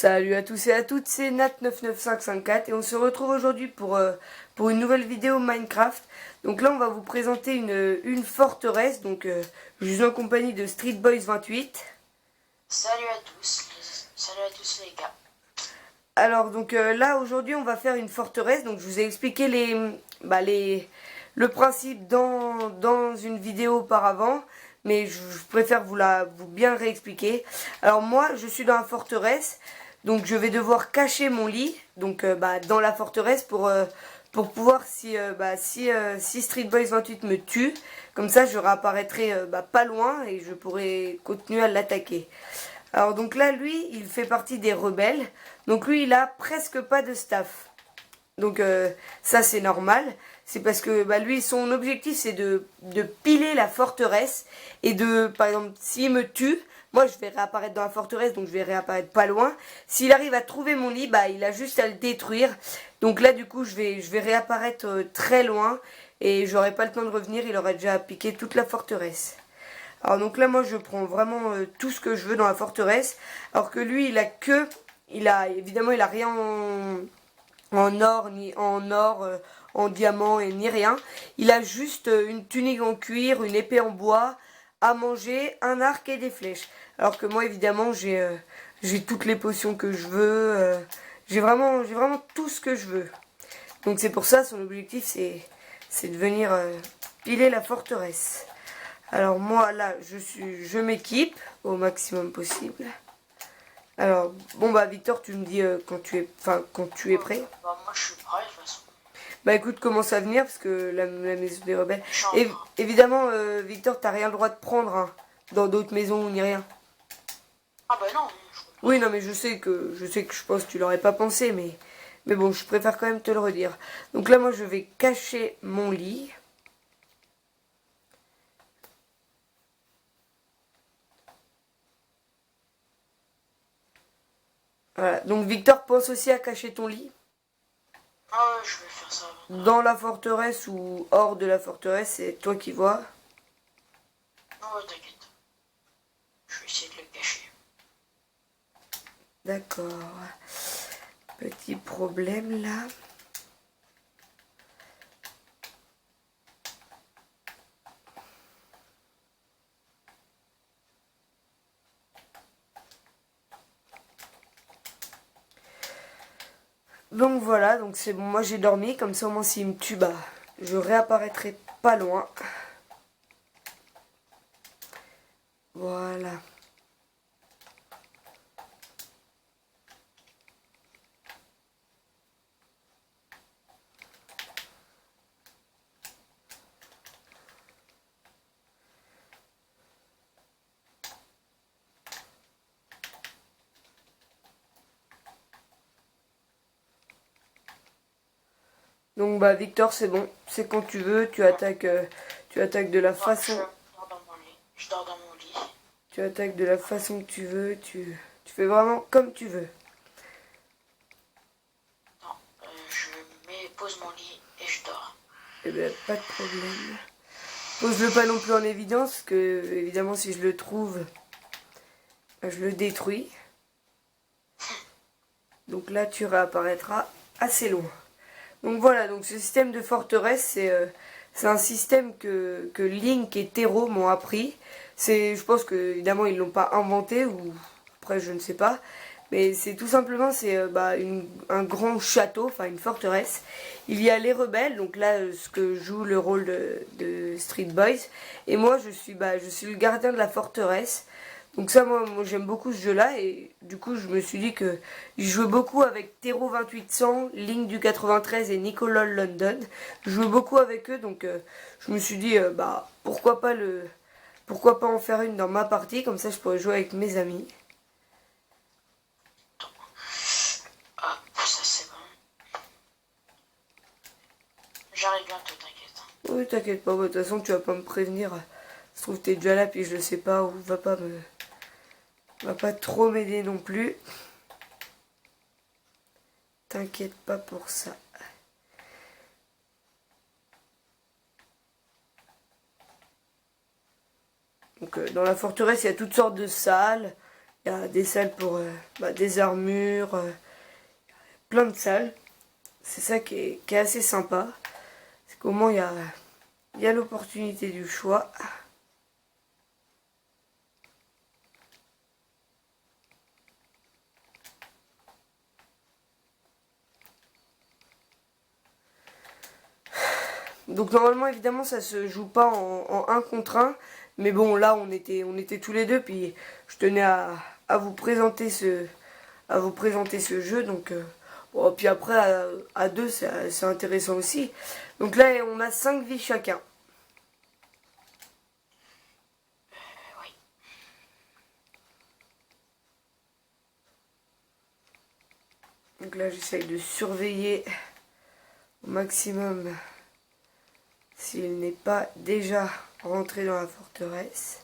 Salut à tous et à toutes, c'est Nat99554 et on se retrouve aujourd'hui pour une nouvelle vidéo Minecraft. Donc là on va vous présenter une forteresse, je suis en compagnie de Street Boys 28. Salut à tous les gars. Alors là aujourd'hui on va faire une forteresse, donc je vous ai expliqué le principe dans une vidéo auparavant. Mais je préfère vous bien réexpliquer. Alors moi, je suis dans la forteresse, donc je vais devoir cacher mon lit, dans la forteresse pour pouvoir si Street Boys 28 me tue, comme ça je réapparaîtrai pas loin et je pourrai continuer à l'attaquer. Alors donc là, lui, il fait partie des rebelles, donc lui, il a presque pas de staff. Donc ça c'est normal, c'est parce que lui son objectif c'est de piler la forteresse et par exemple s'il me tue, moi je vais réapparaître dans la forteresse donc je vais réapparaître pas loin. S'il arrive à trouver mon lit, il a juste à le détruire. Donc là du coup je vais réapparaître très loin et j'aurai pas le temps de revenir, il aurait déjà piqué toute la forteresse. Alors donc là moi je prends vraiment tout ce que je veux dans la forteresse, alors que lui évidemment il a rien en or, en diamant et ni rien. Il a juste une tunique en cuir, une épée en bois, à manger, un arc et des flèches. Alors que moi, évidemment, j'ai toutes les potions que je veux. J'ai vraiment tout ce que je veux. Donc c'est pour ça, son objectif, c'est de venir piler la forteresse. Alors moi, là, je m'équipe au maximum possible. Alors, Victor, tu me dis quand tu es prêt. Moi je suis prêt de toute façon. Bah écoute, commence à venir parce que la maison des rebelles. Je suis en train. Évidemment, Victor, t'as rien le droit de prendre hein, dans d'autres maisons ni rien. Ah bah non. Oui, non, mais je sais que je pense que tu l'aurais pas pensé, mais bon, je préfère quand même te le redire. Donc là, moi, je vais cacher mon lit. Voilà. Donc Victor, pense aussi à cacher ton lit. Ah ouais, je vais faire ça. Dans la forteresse ou hors de la forteresse, c'est toi qui vois. Non, ouais, t'inquiète. Je vais essayer de le cacher. D'accord. Petit problème là. Donc voilà, donc c'est bon, moi j'ai dormi, comme ça au moins s'il me tue, je réapparaîtrai pas loin. Voilà. Donc Victor, c'est bon, c'est quand tu veux, tu attaques de la façon. Je dors dans mon lit. Je dors dans mon lit. Tu attaques de la façon que tu veux, tu fais vraiment comme tu veux. Non, pose mon lit et je dors. Eh bien, pas de problème. Pose-le pas non plus en évidence, parce que évidemment si je le trouve, je le détruis. Donc là tu réapparaîtras assez loin. Donc voilà, donc ce système de forteresse, c'est un système que Link et Tero m'ont appris. Je pense que évidemment ils l'ont pas inventé, ou après je ne sais pas. Mais c'est tout simplement un grand château, enfin une forteresse. Il y a les rebelles, donc là ce que joue le rôle de Street Boys. Et moi je suis le gardien de la forteresse. Donc ça moi j'aime beaucoup ce jeu là et du coup je me suis dit que je jouais beaucoup avec Tero 2800, Link du 93 et Nicolas London. Je jouais beaucoup avec eux donc je me suis dit pourquoi pas en faire une dans ma partie, comme ça je pourrais jouer avec mes amis. Ah, ça c'est bon. J'arrive bientôt, t'inquiète. Oui t'inquiète pas, de toute façon tu vas pas me prévenir. Ça se trouve t'es déjà là puis je le sais pas, ou va pas trop m'aider non plus. T'inquiète pas pour ça. Donc dans la forteresse, il y a toutes sortes de salles. Il y a des salles pour des armures, plein de salles. C'est ça qui est assez sympa. C'est qu'au moins il y a l'opportunité du choix. Donc normalement évidemment ça se joue pas en 1 contre 1. Mais bon là on était tous les deux. Puis je tenais à vous présenter ce jeu. Donc bon, puis après à 2 c'est intéressant aussi. Donc là on a 5 vies chacun. Oui. Donc là j'essaye de surveiller au maximum s'il n'est pas déjà rentré dans la forteresse.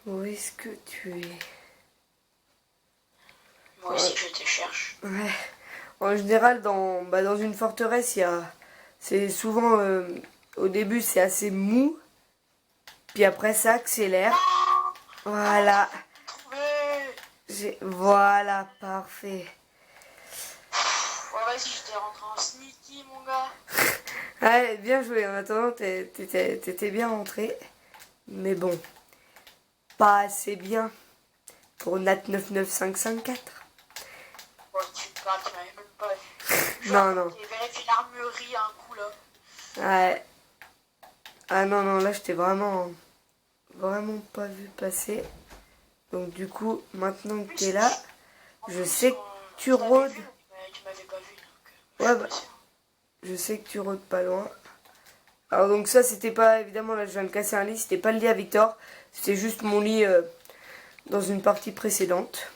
Où est-ce que tu es? Moi aussi, je te cherche. Ouais. En général, dans une forteresse, c'est souvent, au début, c'est assez mou. Puis après, ça accélère. Voilà. Voilà, parfait. Ouais, vas-y, je t'ai rentré en sneaky, mon gars. Ouais, bien joué. En attendant, t'étais bien rentré. Mais bon, pas assez bien pour Nat 99554. Ouais, tu te parles, tu m'avais même pas vu. Non, non. J'ai vérifié l'armurerie un coup, là. Ouais. Ah non, non, là, je t'ai vraiment pas vu passer. Donc du coup, maintenant que t'es là, je sais que tu rôdes. Tu m'avais pas vu, donc Ouais, bah, je sais que tu rôdes pas loin. Alors donc ça, c'était pas, évidemment, là je viens de casser un lit, c'était pas le lit à Victor. C'était juste mon lit dans une partie précédente.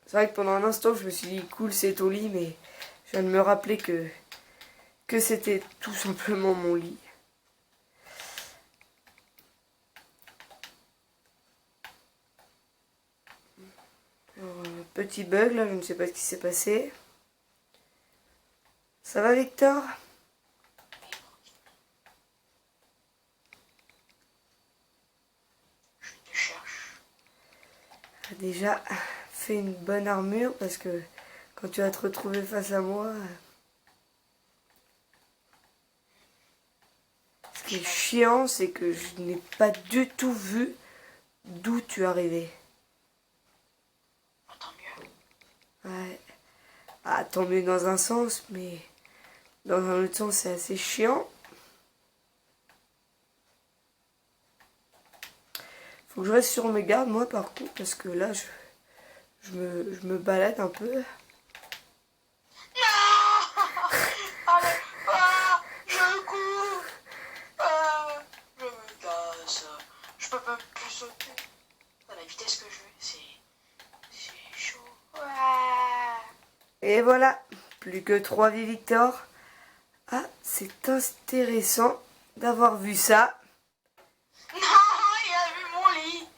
C'est vrai que pendant un instant, je me suis dit, cool, c'est ton lit, mais je viens de me rappeler que c'était tout simplement mon lit. Alors, petit bug, là, je ne sais pas ce qui s'est passé. Ça va, Victor? je te cherche. Déjà, fais une bonne armure, parce que quand tu vas te retrouver face à moi... Ce qui est chiant, c'est que je n'ai pas du tout vu d'où tu arrivais. Tant mieux. Ouais. Ah, tant mieux dans un sens, mais dans un autre sens, c'est assez chiant. Faut que je reste sur mes gardes, moi, par contre, parce que là, je me balade un peu. Allez, je cours. Je me casse. Je peux même plus sauter. À la vitesse que je veux, c'est chaud. Ouais. Et voilà, plus que 3 vies, Victor. Ah, c'est intéressant d'avoir vu ça. Non, il a vu mon lit.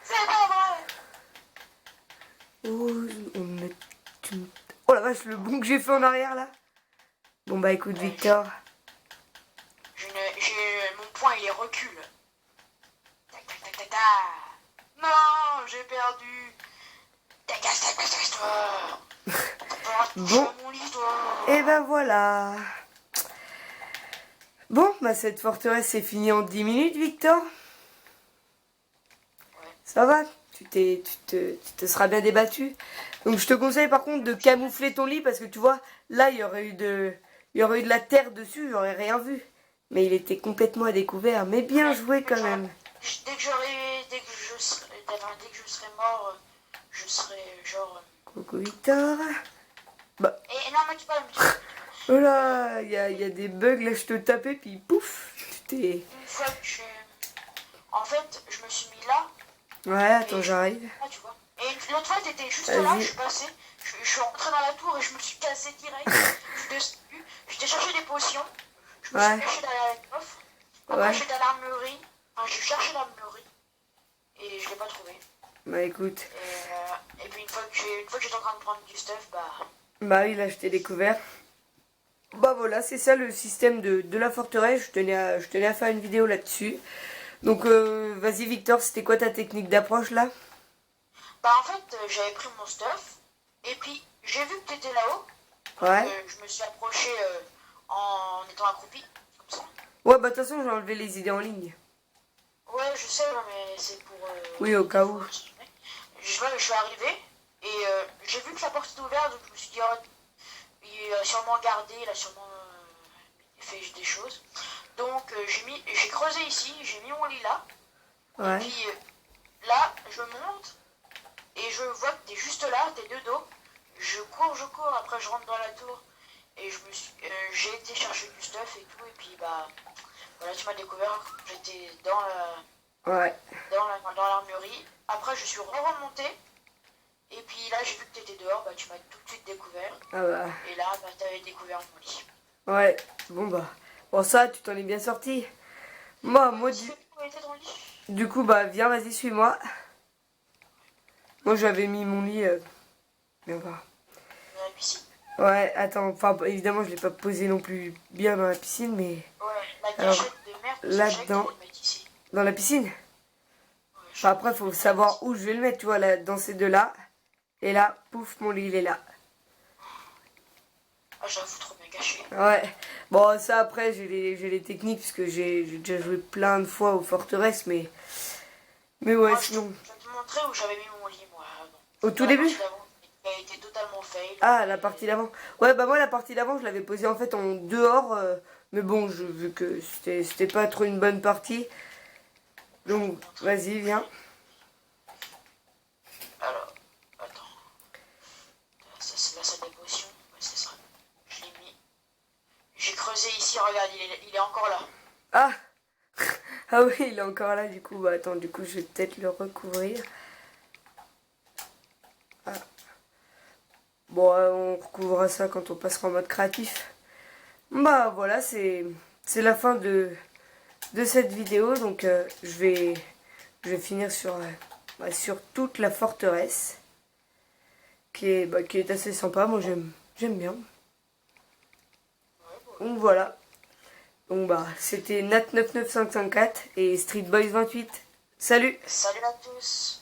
C'est pas vrai. Oh la vache, le bond que j'ai fait en arrière, là. Bon, bah écoute, Victor. Mon point, il est recul. Tac, tac, tac, tac, tac. Non, j'ai perdu. Dégage-toi. Bon. Mon lit, toi. Et ben voilà. Bon, bah cette forteresse c'est fini en 10 minutes, Victor. Ouais. Ça va, tu te seras bien débattu. Donc je te conseille par contre de camoufler ton lit parce que tu vois, là il y aurait eu de la terre dessus, j'aurais rien vu. Mais il était complètement à découvert, mais bien joué quand même. Dès que je serai mort, je serai genre... Coucou Victor. Bah, Et non, mais tu pas, oh là, y a des bugs, là, je te tapais, puis pouf, tu t'es... une fois que en fait, je me suis mis là, Ouais, attends, et j'arrive. là, tu vois. Et l'autre fois, t'étais juste là, Vas-y. je suis passé, je suis rentré dans la tour et je me suis cassé direct. Je suis descendu, j'étais chercher des potions, je me suis Ouais, caché derrière les coffres. Après, ouais. j'étais à l'armurerie, enfin, j'ai cherché l'armurerie, et je l'ai pas trouvé. Bah écoute. Et puis une fois que j'étais en train de prendre du stuff, Bah oui, là, je t'ai découvert. Bah voilà, c'est ça le système de la forteresse. Je tenais à faire une vidéo là-dessus. Donc, vas-y, Victor, c'était quoi ta technique d'approche, là? en fait, j'avais pris mon stuff, et puis j'ai vu que t'étais là-haut, donc Ouais. je me suis approché en étant accroupi, comme ça. Ouais, bah de toute façon, j'ai enlevé les idées en ligne. Ouais, je sais, mais c'est pour... Oui, au cas où. Je suis arrivé, et j'ai vu que la porte était ouverte, donc je me suis dit, oh, il a sûrement gardé, il a sûrement fait des choses. Donc j'ai creusé ici, j'ai mis mon lit là, et Ouais. puis là, je monte, et je vois que t'es juste là, t'es de dos. Je cours, après je rentre dans la tour, et j'ai été chercher du stuff et tout, et puis voilà, tu m'as découvert, j'étais Ouais. dans l'armurerie. Après, je suis remonté. Et puis là, j'ai vu que tu étais dehors. Bah, tu m'as tout de suite découvert. Ah bah. Et là, tu avais découvert mon lit. Ouais. Bon bah. Bon, ça, tu t'en es bien sorti. Moi, Où était ton lit? du coup, bah, viens, vas-y, suis-moi. Moi, j'avais mis mon lit. Viens voir. Dans la piscine. Ouais, attends, enfin, bah, évidemment, je l'ai pas posé non plus bien dans la piscine, mais. Ouais, la Alors, cachette de merde, parce que je savais que là-dedans. t'allais le mettre ici. Dans la piscine? Ouais, Enfin, après, faut savoir où je vais le mettre, tu vois, là, dans ces deux-là. Et là, pouf, mon lit, il est là. Ah, j'avoue, trop bien caché. Ouais. Bon, ça, après, j'ai les techniques, parce que j'ai déjà joué plein de fois aux forteresses, mais. Mais ouais, Moi, sinon. je vais te montrer où j'avais mis mon lit, moi. Au Dans tout la début? partie d'avant, qui a été totalement fail. Ah, la partie d'avant. Ouais, bah moi, la partie d'avant, je l'avais posée en fait en dehors. Mais bon, vu que c'était pas trop une bonne partie. Donc, vas-y, viens. Alors, attends. Ça, c'est la salle des potions. Ouais, c'est ça. Je l'ai mis. J'ai creusé ici, regarde, il est encore là. Ah! Ah oui, il est encore là, du coup. Bah attends, du coup, je vais peut-être le recouvrir. Ah. Bon, on recouvrira ça quand on passera en mode créatif. Bah voilà, c'est la fin de cette vidéo. Donc, je vais finir sur toute la forteresse. Qui est assez sympa. Moi, j'aime bien. Donc voilà. Donc bah, c'était Nat99554 et Street Boys 28. Salut! Salut à tous.